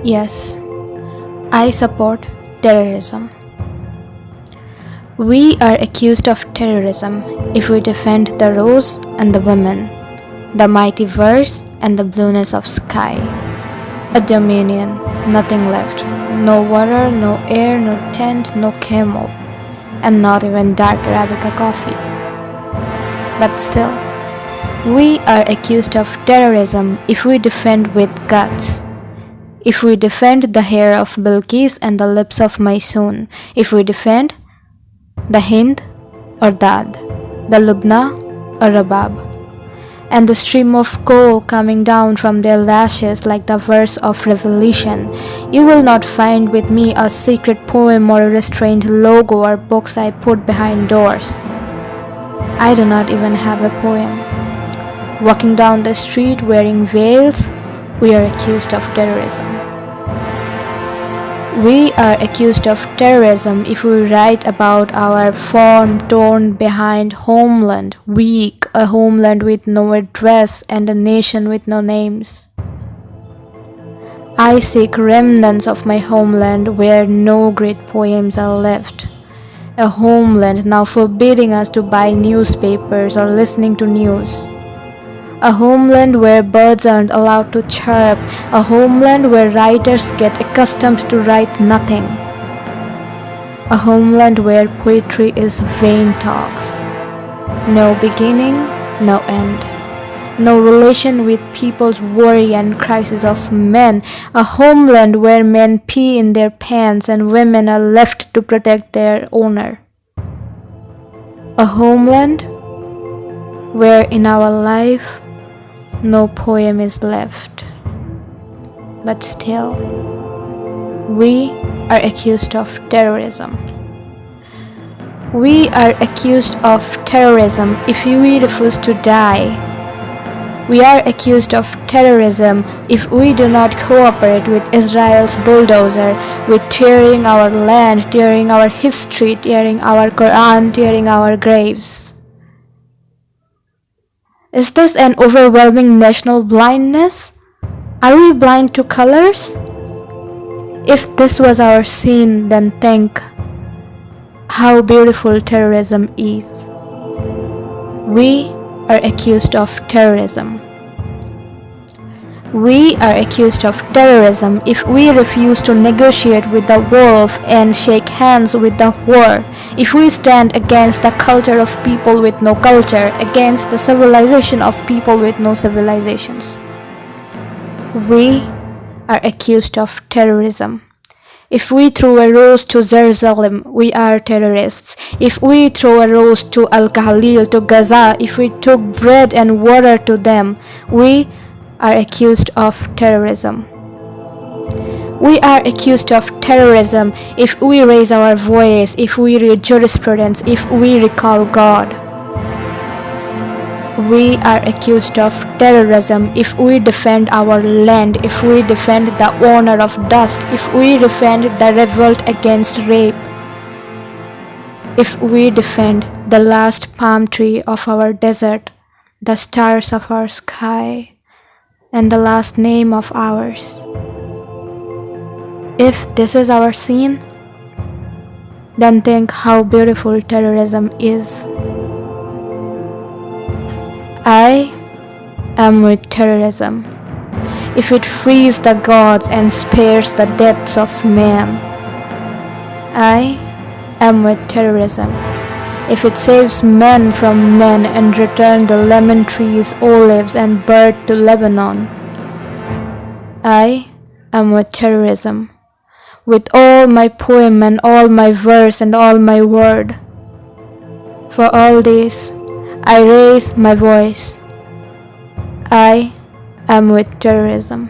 Yes, I support terrorism. We are accused of terrorism if we defend the rose and the women, the mighty verse and the blueness of sky. A dominion, nothing left. No water, no air, no tent, no camel, and not even dark Arabica coffee. But still, we are accused of terrorism if we defend with guts. If we defend the hair of Bilqis and the lips of Maysoon, if we defend the Hind or Dad, the Lubna or Rabab, and the stream of coal coming down from their lashes like the verse of Revelation, you will not find with me a secret poem or a restrained logo or books I put behind doors. I do not even have a poem. Walking down the street wearing veils, we are accused of terrorism. We are accused of terrorism if we write about our form torn behind homeland, weak, a homeland with no address and a nation with no names. I seek remnants of my homeland where no great poems are left. A homeland now forbidding us to buy newspapers or listening to news. A homeland where birds aren't allowed to chirp. A homeland where writers get accustomed to write nothing. A homeland where poetry is vain talks. No beginning, no end. No relation with people's worry and crisis of men. A homeland where men pee in their pants and women are left to protect their owner. A homeland where in our life no poem is left. But still, we are accused of terrorism. We are accused of terrorism if we refuse to die. We are accused of terrorism if we do not cooperate with Israel's bulldozer, with tearing our land, tearing our history, tearing our Quran, tearing our graves. Is this an overwhelming national blindness? Are we blind to colors? If this was our scene, then think how beautiful terrorism is. We are accused of terrorism. We are accused of terrorism if we refuse to negotiate with the wolf and shake hands with the whore, if we stand against the culture of people with no culture, against the civilization of people with no civilizations. We are accused of terrorism. If we throw a rose to Jerusalem, we are terrorists. If we throw a rose to Al-Khalil, to Gaza, if we took bread and water to them, we are accused of terrorism. We are accused of terrorism if we raise our voice, if we read jurisprudence, if we recall God. We are accused of terrorism if we defend our land, if we defend the owner of dust, if we defend the revolt against rape, if we defend the last palm tree of our desert, the stars of our sky, and the last name of ours. If this is our scene, then think how beautiful terrorism is. I am with terrorism. If it frees the gods and spares the deaths of man, I am with terrorism. If it saves men from men and return the lemon trees, olives, and bird to Lebanon, I am with terrorism. With all my poem and all my verse and all my word. For all this, I raise my voice. I am with terrorism.